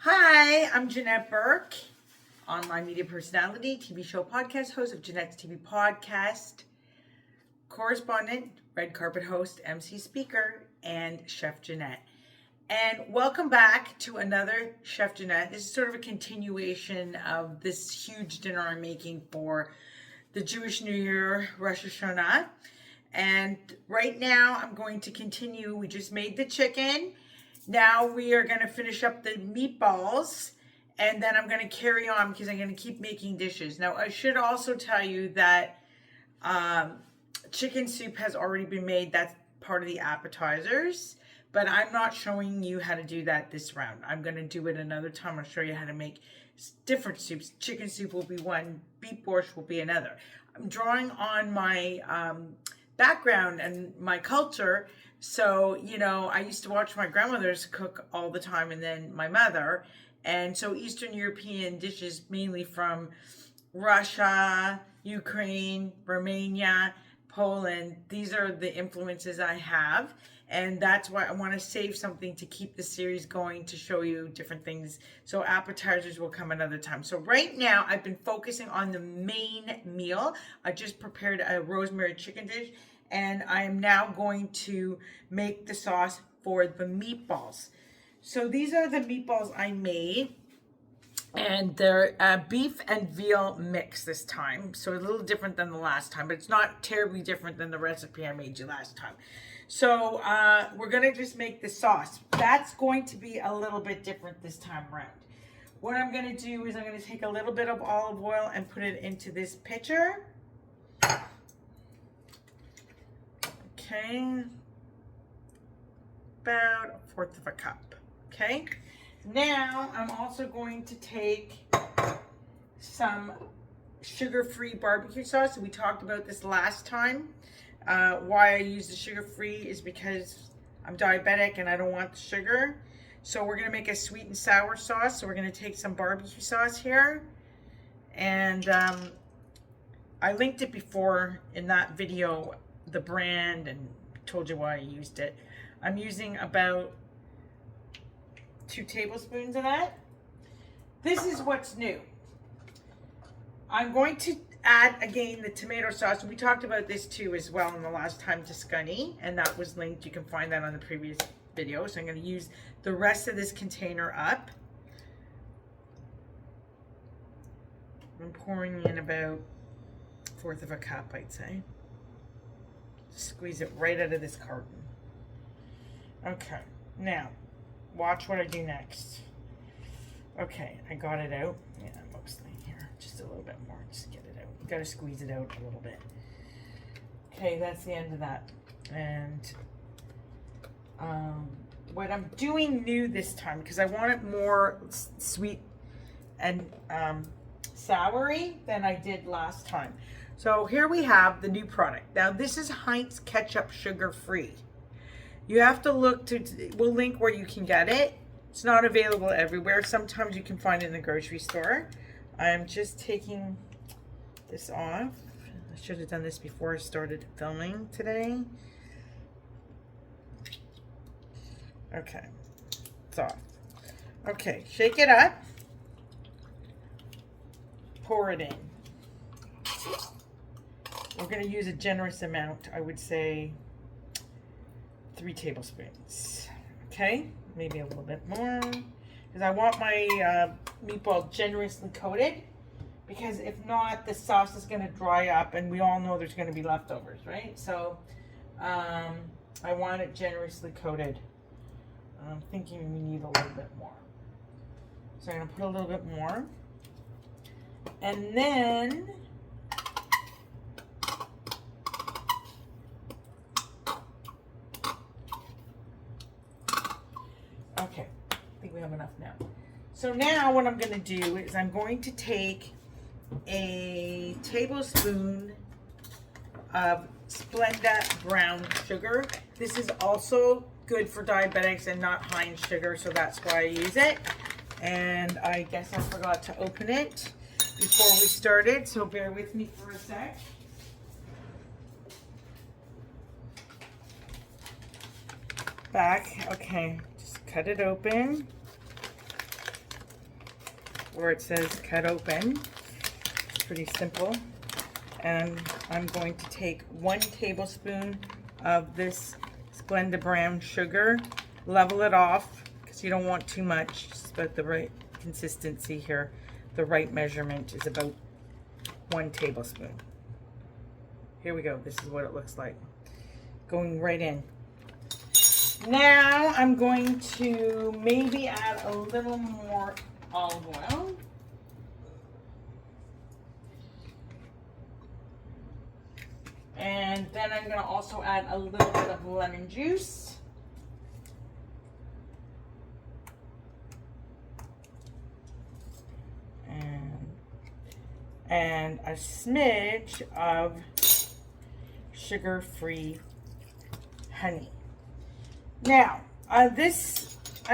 Hi, I'm Janette Burke, online media personality, TV show podcast host of Janette's TV podcast, correspondent, red carpet host, MC speaker, and Chef Janette. And welcome back to another Chef Janette. This is sort of a continuation of this huge dinner I'm making for the Jewish New Year, Rosh Hashana. And right now I'm going to continue. We just made the chicken. Now we are going to finish up the meatballs, and then I'm going to carry on because I'm going to keep making dishes. Now, I should also tell you that chicken soup has already been made. That's part of the appetizers, but I'm not showing you how to do that this round. I'm going to do it another time. I'll show you how to make different soups. Chicken soup will be one, beef borscht will be another. I'm drawing on my background and my culture. So, I used to watch my grandmothers cook all the time, and then my mother. And so Eastern European dishes, mainly from Russia, Ukraine, Romania, Poland, these are the influences I have. And that's why I want to save something to keep the series going, to show you different things. So appetizers will come another time. So right now I've been focusing on the main meal. I just prepared a rosemary chicken dish, and I am now going to make the sauce for the meatballs. So these are the meatballs I made, and they're beef and veal mix this time. So a little different than the last time, but it's not terribly different than the recipe I made you last time. So we're gonna just make the sauce. That's going to be a little bit different this time around. What I'm gonna do is I'm gonna take a little bit of olive oil and put it into this pitcher. Okay, about 1/4 of a cup. Okay, now I'm also going to take some sugar-free barbecue sauce. We talked about this last time. Why I use the sugar-free is because I'm diabetic and I don't want the sugar. So we're gonna make a sweet and sour sauce. So we're gonna take some barbecue sauce here, and I linked it before in that video, the brand, and told you why I used it. I'm using about 2 tablespoons of that. This is what's new. I'm going to add again the tomato sauce. We talked about this too as well in the last time, to Scunny, and that was linked. You can find that on the previous video. So I'm going to use the rest of this container up. I'm pouring in about 1/4 of a cup, I'd say. Squeeze it right out of this carton. Okay, now watch what I do next. Okay, I got it out. Yeah, mostly here. Just a little bit more. Just get it out. You gotta squeeze it out a little bit. Okay, that's the end of that. And what I'm doing new this time, because I want it more sweet and soury than I did last time. So here we have the new product. Now this is Heinz ketchup, sugar free. You have to look we'll link where you can get it. It's not available everywhere. Sometimes you can find it in the grocery store. I'm just taking this off. I should have done this before I started filming today. Okay, it's off. Okay, shake it up. Pour it in. We're going to use a generous amount. I would say 3 tablespoons. Okay, maybe a little bit more, because I want my meatball generously coated, because if not, the sauce is going to dry up, and we all know there's going to be leftovers, right? So I want it generously coated. I'm thinking we need a little bit more. So I'm going to put a little bit more. And then okay, I think we have enough now. So now what I'm going to do is I'm going to take a tablespoon of Splenda Brown Sugar. This is also good for diabetics and not Heinz sugar, so that's why I use it. And I guess I forgot to open it before we started, so bear with me for a sec. Back, okay, just cut it open. where it says cut open. It's pretty simple. And I'm going to take 1 tablespoon of this Splenda Brown Sugar, level it off because you don't want too much, just about the right consistency here. The right measurement is about 1 tablespoon. Here we go. This is what it looks like. Going right in. Now I'm going to maybe add a little more olive oil. And then I'm going to also add a little bit of lemon juice. And a smidge of sugar-free honey. Now, I'm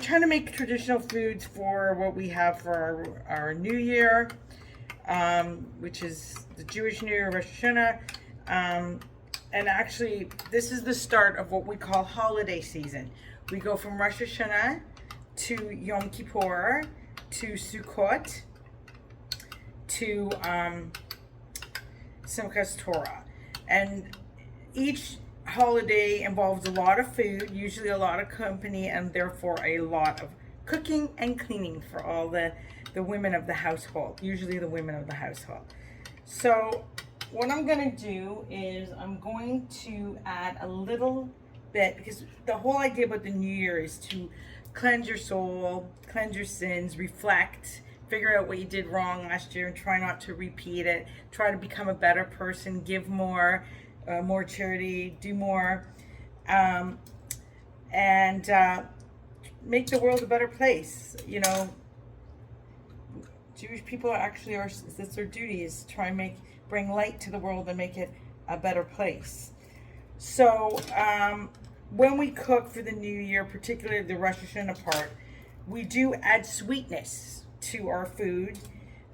trying to make traditional foods for what we have for our New Year, which is the Jewish New Year, Rosh Hashana. And actually, this is the start of what we call holiday season. We go from Rosh Hashana to Yom Kippur to Sukkot to Simchas Torah. And each holiday involves a lot of food, usually a lot of company, and therefore a lot of cooking and cleaning for all the women of the household, usually the women of the household. So what I'm going to do is I'm going to add a little bit, because the whole idea about the New Year is to cleanse your soul, cleanse your sins, reflect, figure out what you did wrong last year and try not to repeat it, try to become a better person, give more, more charity, do more, and make the world a better place. You know, Jewish people actually are, that's their duty, is to try and bring light to the world and make it a better place. So when we cook for the New Year, particularly the Rosh Hashanah part, we do add sweetness to our food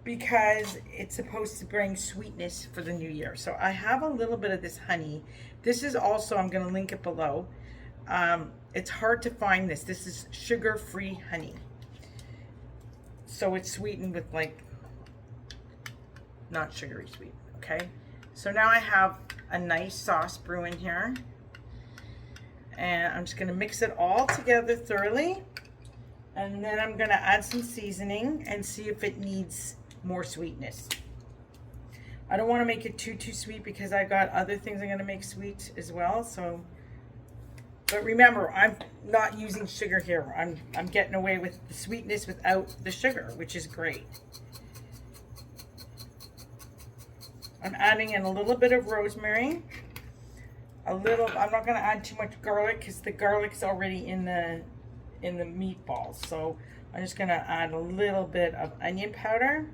because it's supposed to bring sweetness for the New Year. So I have a little bit of this honey. This is also, I'm going to link it below. It's hard to find this. This is sugar-free honey. So it's sweetened with, like, not sugary sweet, okay? So now I have a nice sauce brewing here. And I'm just going to mix it all together thoroughly. And then I'm going to add some seasoning and see if it needs more sweetness. I don't want to make it too sweet because I've got other things I'm going to make sweet as well. So, but remember, I'm not using sugar here. I'm getting away with the sweetness without the sugar, which is great. I'm adding in a little bit of rosemary. I'm not going to add too much garlic because the garlic's already in the meatballs. So I'm just going to add a little bit of onion powder.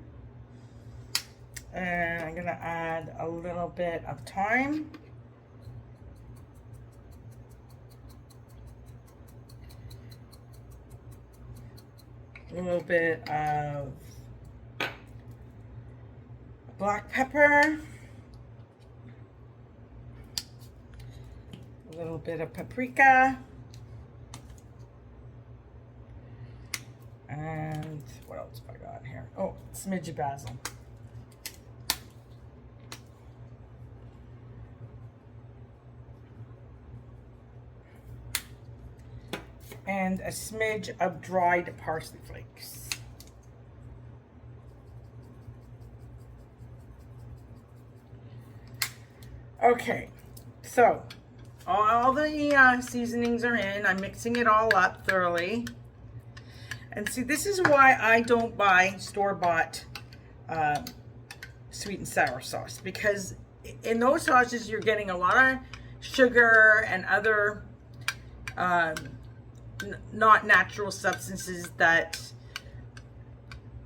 And I'm going to add a little bit of thyme. A little bit of black pepper. A little bit of paprika. And what else have I got here? Oh, smidge of basil. And a smidge of dried parsley flakes. Okay, so all the seasonings are in. I'm mixing it all up thoroughly. And see, this is why I don't buy store-bought sweet and sour sauce, because in those sauces you're getting a lot of sugar and other not natural substances that,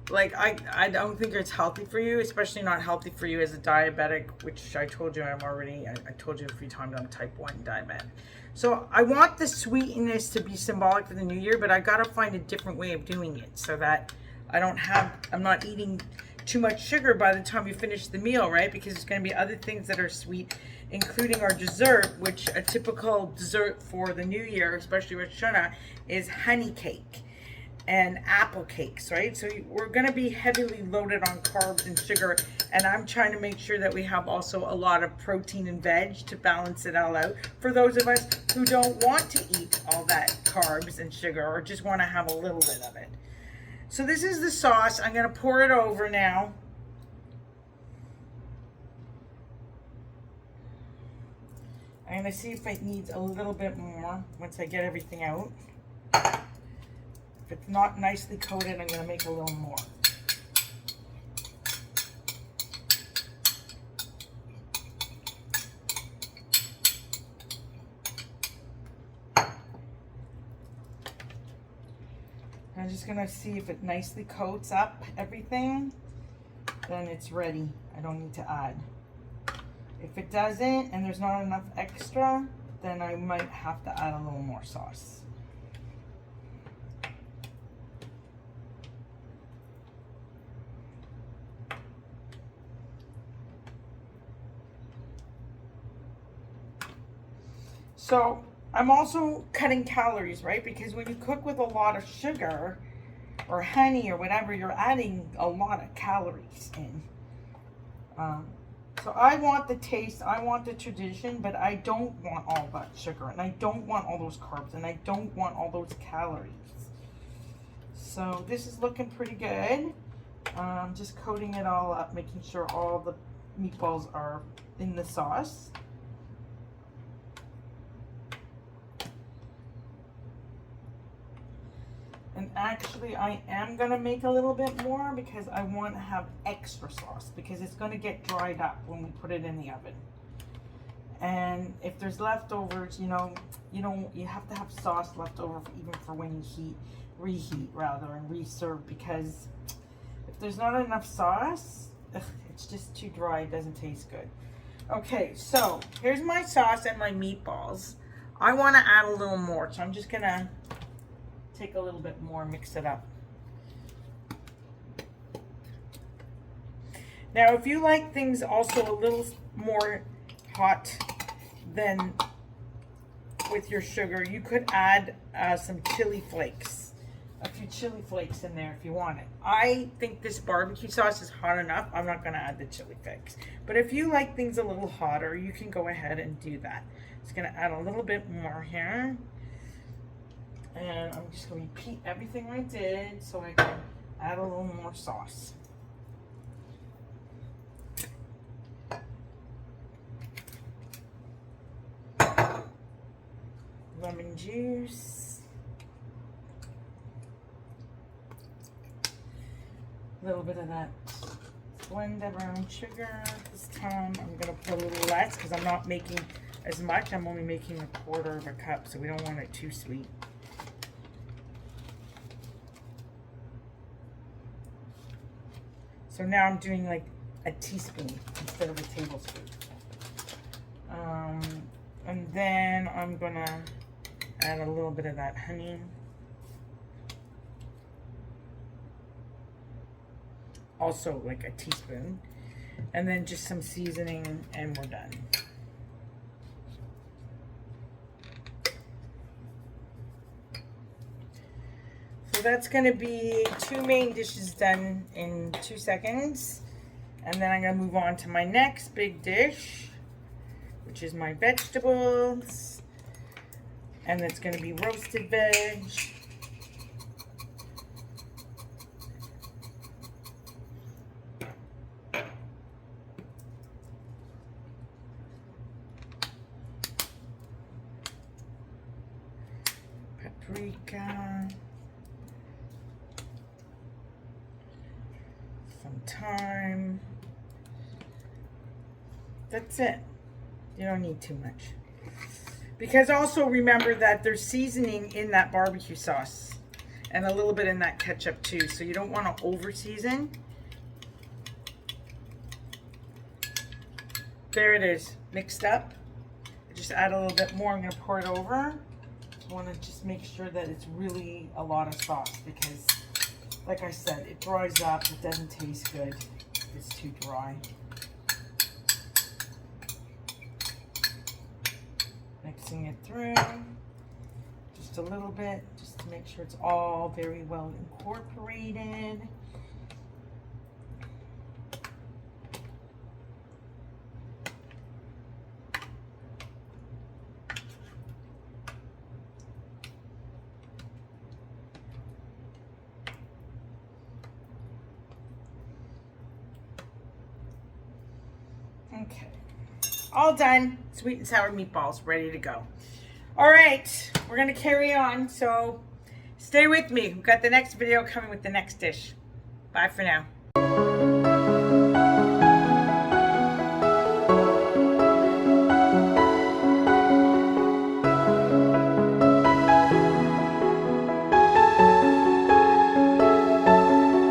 like, I don't think it's healthy for you, especially not healthy for you as a diabetic, which I told you I told you a few times I'm type 1 diabetic. So I want the sweetness to be symbolic for the New Year, but I gotta find a different way of doing it so that I'm not eating too much sugar by the time you finish the meal, right? Because there's gonna be other things that are sweet, including our dessert, which a typical dessert for the New Year, especially Rosh Hashanah, is honey cake. and apple cakes, right? So we're going to be heavily loaded on carbs and sugar, and I'm trying to make sure that we have also a lot of protein and veg to balance it all out for those of us who don't want to eat all that carbs and sugar or just want to have a little bit of it. So this is the sauce. I'm going to pour it over now. I'm going to see if it needs a little bit more once I get everything out. If it's not nicely coated, I'm going to make a little more. I'm just going to see if it nicely coats up everything. Then it's ready. I don't need to add. If it doesn't and there's not enough extra, then I might have to add a little more sauce. So I'm also cutting calories, right? Because when you cook with a lot of sugar or honey or whatever, you're adding a lot of calories in. So I want the taste, I want the tradition, but I don't want all that sugar, and I don't want all those carbs, and I don't want all those calories. So this is looking pretty good. Just coating it all up, making sure all the meatballs are in the sauce. And actually, I am going to make a little bit more because I want to have extra sauce because it's going to get dried up when we put it in the oven. And if there's leftovers, you have to have sauce left over even for when you reheat and reserve, because if there's not enough sauce, it's just too dry. It doesn't taste good. Okay, so here's my sauce and my meatballs. I want to add a little more, so I'm just going to take a little bit more, mix it up. Now, if you like things also a little more hot than with your sugar, you could add some chili flakes, a few chili flakes in there if you want it. I think this barbecue sauce is hot enough. I'm not going to add the chili flakes. But if you like things a little hotter, you can go ahead and do that. Just going to add a little bit more here. And I'm just going to repeat everything I did so I can add a little more sauce. Lemon juice. A little bit of that Splenda Brown Sugar. This time I'm going to put a little less because I'm not making as much. I'm only making 1/4 of a cup, so we don't want it too sweet. So now I'm doing like a teaspoon instead of a tablespoon. And then I'm gonna add a little bit of that honey. Also like a teaspoon. And then just some seasoning and we're done. So that's going to be 2 main dishes done in 2 seconds. And then I'm going to move on to my next big dish, which is my vegetables. And it's going to be roasted veg. Paprika. Some thyme. That's it. You don't need too much. Because also remember that there's seasoning in that barbecue sauce and a little bit in that ketchup too. So you don't want to over season. There it is, mixed up. I just add a little bit more. I'm going to pour it over. I want to just make sure that it's really a lot of sauce because, like I said, it dries up. It doesn't taste good if it's too dry. Mixing it through. Just just a little bit, just to make sure it's all very well incorporated. Okay, all done. Sweet and sour meatballs ready to go. All right, we're gonna carry on, so stay with me. We've got the next video coming with the next dish. Bye for now.